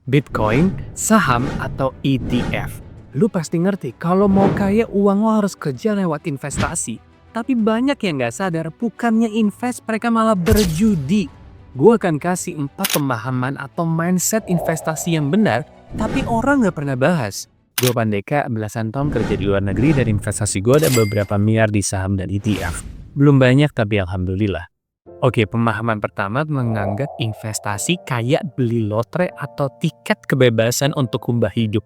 Bitcoin, saham, atau ETF. Lu pasti ngerti kalau mau kaya uang lo harus kerja lewat investasi. Tapi banyak yang nggak sadar bukannya invest mereka malah berjudi. Gue akan kasih 4 pemahaman atau mindset investasi yang benar tapi orang nggak pernah bahas. Gue Pandeka belasan tahun kerja di luar negeri dan investasi gue ada beberapa miliar di saham dan ETF. Belum banyak tapi alhamdulillah. Oke, pemahaman pertama menganggap investasi kayak beli lotre atau tiket kebebasan untuk kumbah hidup.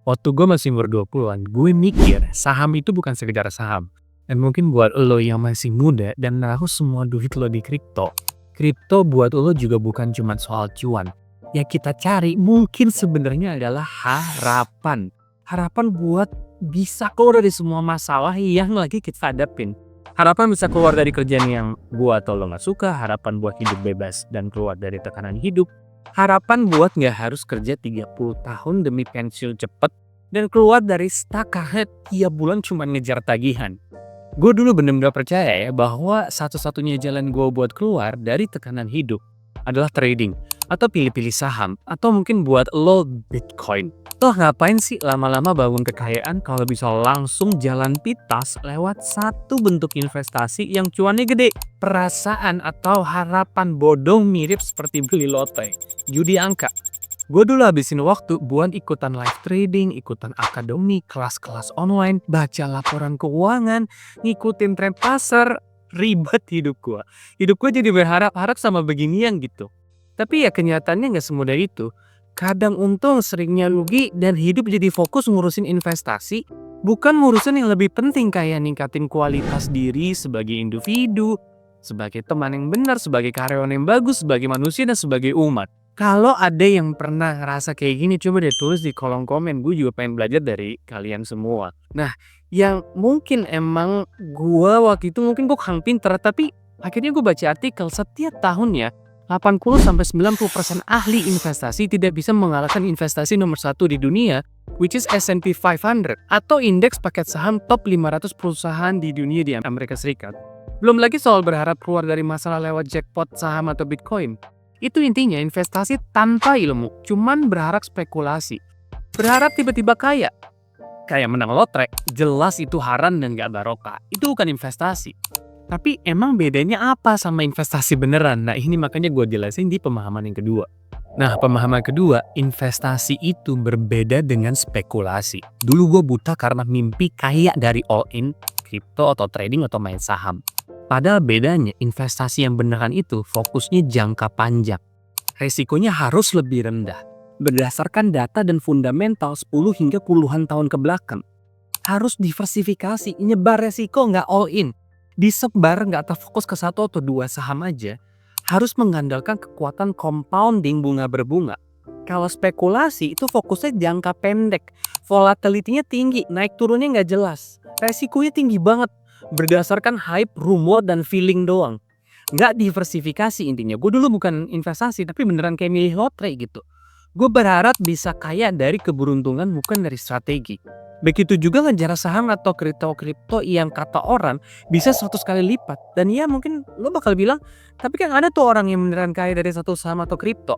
Waktu gue masih umur 20-an, gue mikir saham itu bukan sekedar saham. Dan mungkin buat lo yang masih muda dan naruh semua duit lo di kripto. Kripto buat lo juga bukan cuma soal cuan. Yang kita cari mungkin sebenarnya adalah harapan. Harapan buat bisa keluar dari semua masalah yang lagi kita hadapin. Harapan bisa keluar dari kerjaan yang buat lo gak suka, harapan buat hidup bebas dan keluar dari tekanan hidup, harapan buat gak harus kerja 30 tahun demi pensiun cepet, dan keluar dari stuck karena tiap bulan cuma ngejar tagihan. Gue dulu bener-bener percaya ya bahwa satu-satunya jalan gue buat keluar dari tekanan hidup adalah trading, atau pilih-pilih saham, atau mungkin buat lo Bitcoin. Toh ngapain sih lama-lama bangun kekayaan kalau bisa langsung jalan pitas lewat satu bentuk investasi yang cuannya gede? Perasaan atau harapan bodoh mirip seperti beli lotre, judi angka. Gue dulu habisin waktu buat ikutan live trading, ikutan akademi, kelas-kelas online, baca laporan keuangan, ngikutin tren pasar. Ribet hidup gue. Hidup gue jadi berharap-harap sama beginian gitu. Tapi ya kenyataannya gak semudah itu. Kadang untung, seringnya rugi, dan hidup jadi fokus ngurusin investasi, bukan ngurusin yang lebih penting kayak ningkatin kualitas diri sebagai individu, sebagai teman yang benar, sebagai karyawan yang bagus, sebagai manusia, dan sebagai umat. Kalau ada yang pernah ngerasa kayak gini, coba deh tulis di kolom komen. Gue juga pengen belajar dari kalian semua. Nah, yang mungkin emang gue waktu itu mungkin gue kurang pinter, tapi akhirnya gue baca artikel setiap tahunnya 80-90% ahli investasi tidak bisa mengalahkan investasi nomor 1 di dunia, which is S&P 500 atau indeks paket saham top 500 perusahaan di dunia di Amerika Serikat. Belum lagi soal berharap keluar dari masalah lewat jackpot saham atau Bitcoin. Itu intinya investasi tanpa ilmu, cuman berharap spekulasi. Berharap tiba-tiba kaya. Kayak menang lotre, jelas itu haram dan gak barokah. Itu bukan investasi. Tapi emang bedanya apa sama investasi beneran? Nah ini makanya gue jelasin di pemahaman yang kedua. Nah pemahaman kedua, investasi itu berbeda dengan spekulasi. Dulu gue buta karena mimpi kaya dari all in, kripto atau trading atau main saham. Padahal bedanya investasi yang beneran itu fokusnya jangka panjang. Resikonya harus lebih rendah. Berdasarkan data dan fundamental 10 hingga puluhan tahun ke belakang. Harus diversifikasi, nyebar resiko nggak all in. Disebar nggak terfokus ke 1 atau 2 saham aja. Harus mengandalkan kekuatan compounding bunga berbunga. Kalau spekulasi itu fokusnya jangka pendek. Volatility-nya tinggi, naik turunnya nggak jelas. Resikonya tinggi banget. Berdasarkan hype, rumor, dan feeling doang. Nggak diversifikasi intinya. Gue dulu bukan investasi, tapi beneran kayak milih lotre gitu. Gue berharap bisa kaya dari keberuntungan bukan dari strategi. Begitu juga ngejar saham atau kripto yang kata orang bisa 100 kali lipat. Dan ya mungkin lo bakal bilang, tapi kan ada tuh orang yang beneran kaya dari satu saham atau kripto.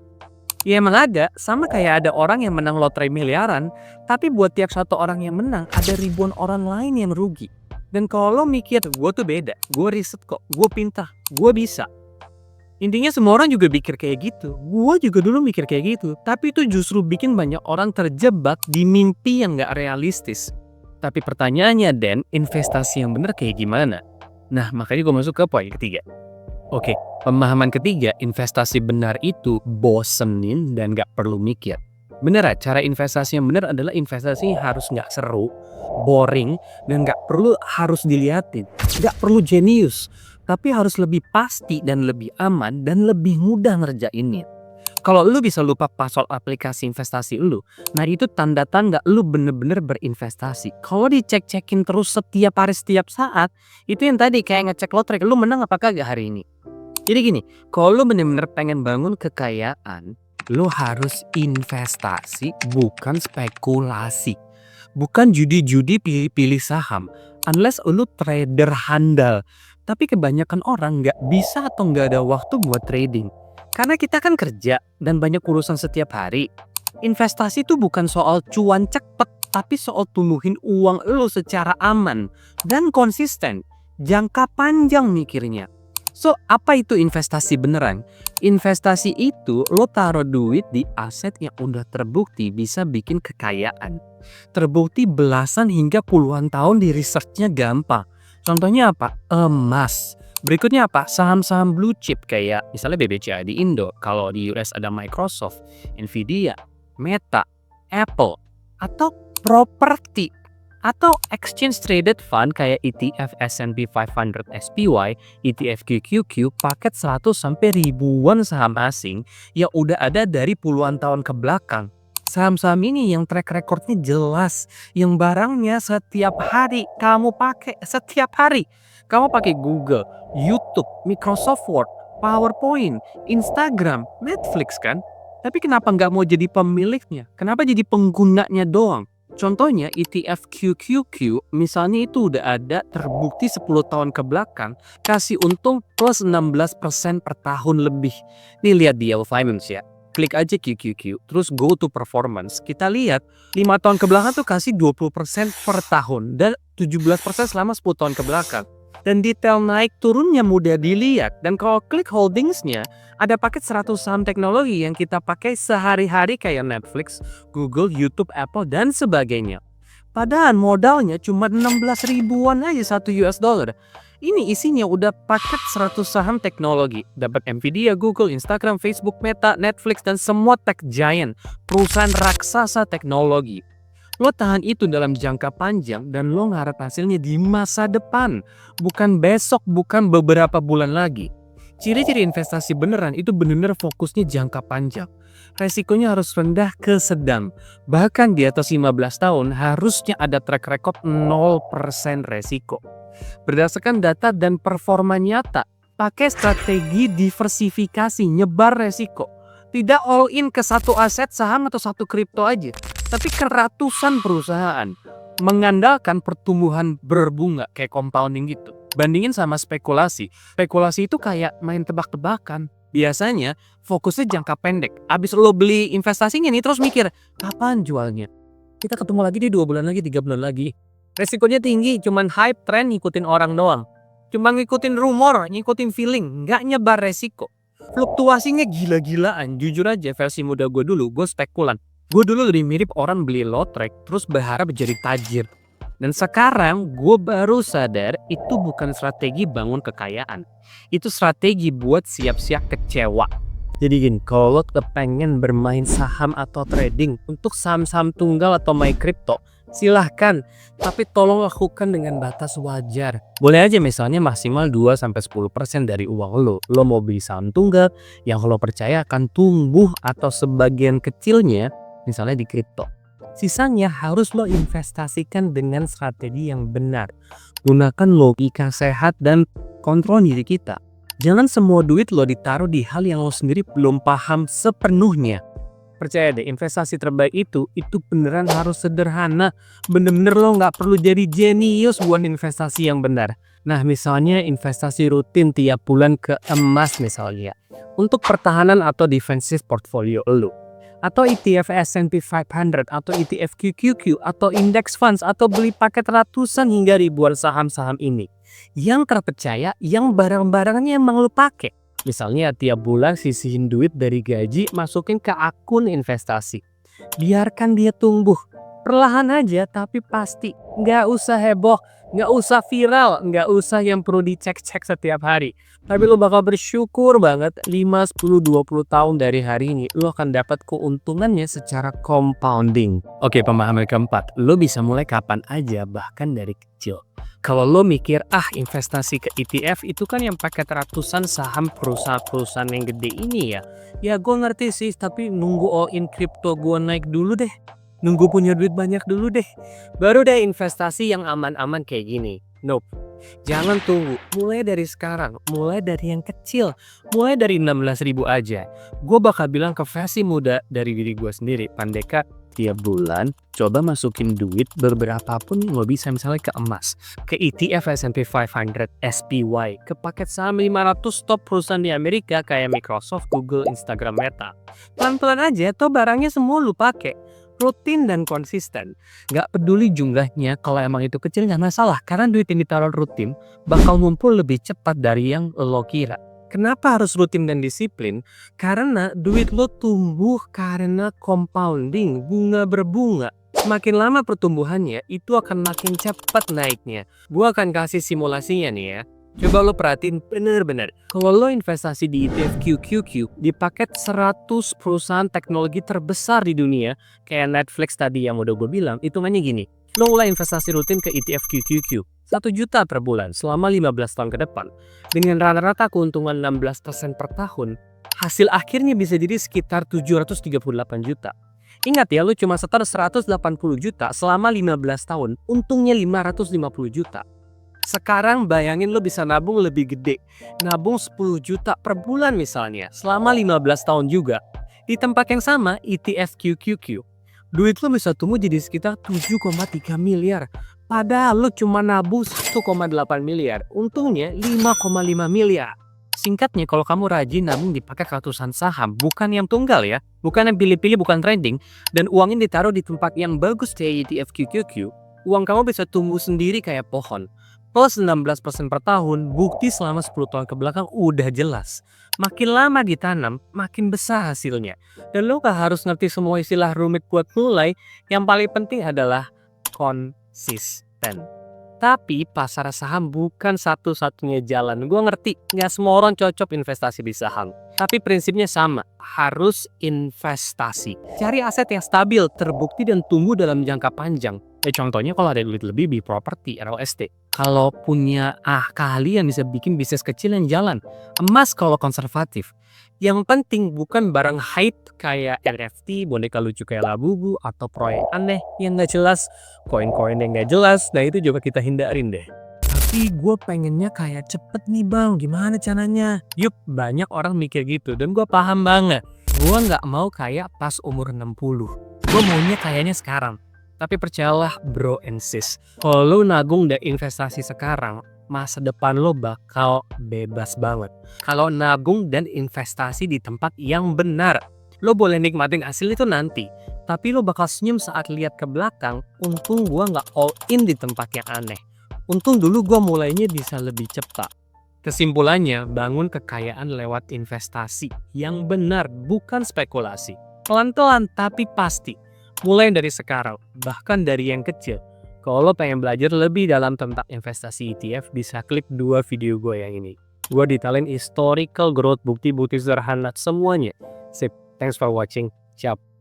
Ya emang ada, sama kayak ada orang yang menang lotre miliaran, tapi buat tiap satu orang yang menang, ada ribuan orang lain yang rugi. Dan kalau lo mikir, gue tuh beda, gue riset kok, gue pintar, gue bisa. Intinya semua orang juga mikir kayak gitu. Gue juga dulu mikir kayak gitu. Tapi itu justru bikin banyak orang terjebak di mimpi yang gak realistis. Tapi pertanyaannya, Dan, investasi yang bener kayak gimana? Nah, makanya gue masuk ke poin ketiga. Oke, pemahaman ketiga, investasi benar itu bosenin dan gak perlu mikir. Bener ya, cara investasi yang benar adalah investasi yang harus gak seru, boring, dan gak perlu harus diliatin. Gak perlu jenius. Tapi harus lebih pasti dan lebih aman dan lebih mudah ngerjainnya. Kalau lu bisa lupa password aplikasi investasi lu, nah itu tanda-tanda lu bener-bener berinvestasi. Kalau dicek-cekin terus setiap hari setiap saat, itu yang tadi kayak ngecek lotre, lu menang apa kagak hari ini. Jadi gini, kalau lu bener-bener pengen bangun kekayaan, lu harus investasi bukan spekulasi. Bukan judi-judi pilih-pilih saham, unless lu trader handal. Tapi kebanyakan orang nggak bisa atau nggak ada waktu buat trading. Karena kita kan kerja dan banyak urusan setiap hari. Investasi itu bukan soal cuan cepet, tapi soal tumbuhin uang lo secara aman dan konsisten. Jangka panjang mikirnya. So, apa itu investasi beneran? Investasi itu lo taruh duit di aset yang udah terbukti bisa bikin kekayaan. Terbukti belasan hingga puluhan tahun di researchnya gampang. Contohnya apa? Emas. Berikutnya apa? Saham-saham blue chip kayak misalnya BBCA di Indo. Kalau di US ada Microsoft, Nvidia, Meta, Apple, atau properti. Atau exchange traded fund kayak ETF S&P 500 SPY, ETF QQQ, paket 100 sampai ribuan saham asing yang udah ada dari puluhan tahun ke belakang. Saham-saham ini yang track recordnya jelas, yang barangnya setiap hari kamu pakai, setiap hari. Kamu pakai Google, YouTube, Microsoft Word, PowerPoint, Instagram, Netflix kan? Tapi kenapa nggak mau jadi pemiliknya? Kenapa jadi penggunanya doang? Contohnya ETF QQQ misalnya itu udah ada terbukti 10 tahun ke belakang kasih untung plus 16% per tahun lebih. Nih lihat di Yahoo Finance ya. Klik aja QQQ, terus go to performance. Kita lihat 5 tahun ke belakang tuh kasih 20% per tahun dan 17% selama 10 tahun ke belakang. Dan detail naik turunnya mudah dilihat. Dan kalau klik holdingsnya, ada paket 100 saham teknologi yang kita pakai sehari-hari kayak Netflix, Google, YouTube, Apple, dan sebagainya. Padahal modalnya cuma 16 ribuan aja $1. Ini isinya udah paket 100 saham teknologi. Dapat Nvidia, Google, Instagram, Facebook, Meta, Netflix, dan semua tech giant, perusahaan raksasa teknologi. Lo tahan itu dalam jangka panjang dan lo ngarep hasilnya di masa depan. Bukan besok, bukan beberapa bulan lagi. Ciri-ciri investasi beneran itu bener-bener fokusnya jangka panjang. Resikonya harus rendah ke sedang. Bahkan di atas 15 tahun harusnya ada track record 0% resiko. Berdasarkan data dan performa nyata, pakai strategi diversifikasi nyebar resiko. Tidak all in ke satu aset saham atau satu kripto aja, tapi ke ratusan perusahaan. Mengandalkan pertumbuhan berbunga kayak compounding gitu. Bandingin sama spekulasi. Spekulasi itu kayak main tebak-tebakan. Biasanya fokusnya jangka pendek. Abis lo beli investasinya nih terus mikir, kapan jualnya? Kita ketemu lagi di 2 bulan lagi, 3 bulan lagi. Resikonya tinggi, cuman hype, tren, ngikutin orang doang. Cuma ngikutin rumor, ngikutin feeling, nggak nyebar resiko. Fluktuasinya gila-gilaan. Jujur aja versi muda gue dulu, gue spekulan. Gue dulu lebih mirip orang beli lotrek terus berharap jadi tajir. Dan sekarang gue baru sadar itu bukan strategi bangun kekayaan. Itu strategi buat siap-siap kecewa. Jadi gini, kalau lo pengen bermain saham atau trading untuk saham-saham tunggal atau my crypto, silahkan, tapi tolong lakukan dengan batas wajar. Boleh aja misalnya maksimal 2-10% dari uang lo. Lo mau beli saham tunggal yang lo percaya akan tumbuh atau sebagian kecilnya misalnya di kripto. Sisanya harus lo investasikan dengan strategi yang benar. Gunakan logika sehat dan kontrol diri kita. Jangan semua duit lo ditaruh di hal yang lo sendiri belum paham sepenuhnya. Percaya deh, investasi terbaik itu beneran harus sederhana. Bener-bener lo nggak perlu jadi jenius buat investasi yang benar. Nah, misalnya investasi rutin tiap bulan ke emas misalnya. Untuk pertahanan atau defensive portfolio lo. Atau ETF S&P 500 atau ETF QQQ atau index funds atau beli paket ratusan hingga ribuan saham-saham ini. Yang terpercaya, yang barang-barangnya emang lo pakai. Misalnya tiap bulan sisihin duit dari gaji masukin ke akun investasi. Biarkan dia tumbuh. Perlahan aja tapi pasti. Nggak usah heboh, nggak usah viral, nggak usah yang perlu dicek-cek setiap hari. Tapi lo bakal bersyukur banget 5, 10, 20 tahun dari hari ini lo akan dapat keuntungannya secara compounding. Oke, pemahaman keempat. Lo bisa mulai kapan aja bahkan dari kecil. Kalau lo mikir, investasi ke ETF itu kan yang pakai ratusan saham perusahaan-perusahaan yang gede ini ya. Ya gue ngerti sih, tapi nunggu all in crypto gue naik dulu deh. Nunggu punya duit banyak dulu deh. Baru deh investasi yang aman-aman kayak gini. Nope. Jangan tunggu, mulai dari sekarang, mulai dari yang kecil, mulai dari 16.000 aja. Gue bakal bilang ke versi muda dari diri gue sendiri, Pandeka, tiap bulan coba masukin duit beberapa pun yang lo bisa, misalnya ke emas, ke ETF S&P 500 SPY, ke paket saham 500 top perusahaan di Amerika kayak Microsoft, Google, Instagram, Meta. Pelan-pelan aja, toh barangnya semua lo pakai. Rutin dan konsisten. Nggak peduli jumlahnya, kalau emang itu kecil nggak masalah. Karena duit yang ditaruh rutin bakal ngumpul lebih cepat dari yang lo kira. Kenapa harus rutin dan disiplin? Karena duit lo tumbuh karena compounding, bunga berbunga. Semakin lama pertumbuhannya, itu akan makin cepat naiknya. Gua akan kasih simulasinya nih ya. Coba lo perhatiin bener-bener. Kalau lo investasi di ETF QQQ, di paket 100 perusahaan teknologi terbesar di dunia, kayak Netflix tadi yang udah gue bilang, hitungannya gini. Lo mulai investasi rutin ke ETF QQQ, 1 juta per bulan selama 15 tahun ke depan. Dengan rata-rata keuntungan 16% per tahun, hasil akhirnya bisa jadi sekitar 738 juta. Ingat ya, lo cuma setor 180 juta selama 15 tahun, untungnya 550 juta. Sekarang bayangin lo bisa nabung lebih gede. Nabung 10 juta per bulan misalnya, selama 15 tahun juga. Di tempat yang sama, ETF QQQ, duit lo bisa tumbuh jadi sekitar 7,3 miliar. Padahal lo cuma nabung 1,8 miliar. Untungnya 5,5 miliar. Singkatnya, kalau kamu rajin nabung dipakai ratusan saham, bukan yang tunggal ya, bukan yang pilih-pilih, bukan trending, dan uangnya ditaruh di tempat yang bagus kayak ETF QQQ, uang kamu bisa tumbuh sendiri kayak pohon. Plus 16% per tahun, bukti selama 10 tahun ke belakang udah jelas. Makin lama ditanam, makin besar hasilnya. Dan lo gak harus ngerti semua istilah rumit buat mulai, yang paling penting adalah konsisten. Tapi pasar saham bukan satu-satunya jalan. Gue ngerti, gak semua orang cocok investasi di saham. Tapi prinsipnya sama, harus investasi. Cari aset yang stabil, terbukti dan tumbuh dalam jangka panjang. Contohnya kalau ada duit lebih di properti, RLST. Kalau punya keahlian bisa bikin bisnis kecil yang jalan. Emas kalau konservatif. Yang penting bukan barang hype kayak NFT, boneka lucu kayak Labubu, atau proyek aneh yang gak jelas, koin-koin yang gak jelas. Nah itu juga kita hindarin deh. Tapi gue pengennya kayak cepet nih bang, gimana caranya? Yup, banyak orang mikir gitu dan gue paham banget. Gue gak mau kayak pas umur 60. Gue maunya kayaknya sekarang. Tapi percayalah bro and sis, kalau lo nabung dan investasi sekarang, masa depan lo bakal bebas banget. Kalau nabung dan investasi di tempat yang benar, lo boleh nikmatin hasil itu nanti. Tapi lo bakal senyum saat lihat ke belakang, untung gua nggak all in di tempat yang aneh. Untung dulu gua mulainya bisa lebih cepat. Kesimpulannya, bangun kekayaan lewat investasi yang benar, bukan spekulasi. Pelan-pelan tapi pasti. Mulai dari sekarang, bahkan dari yang kecil. Kalau lo pengen belajar lebih dalam tentang investasi ETF, bisa klik 2 video gue yang ini. Gue detailin historical growth, bukti-bukti sederhana semuanya. Sip, thanks for watching. Ciao.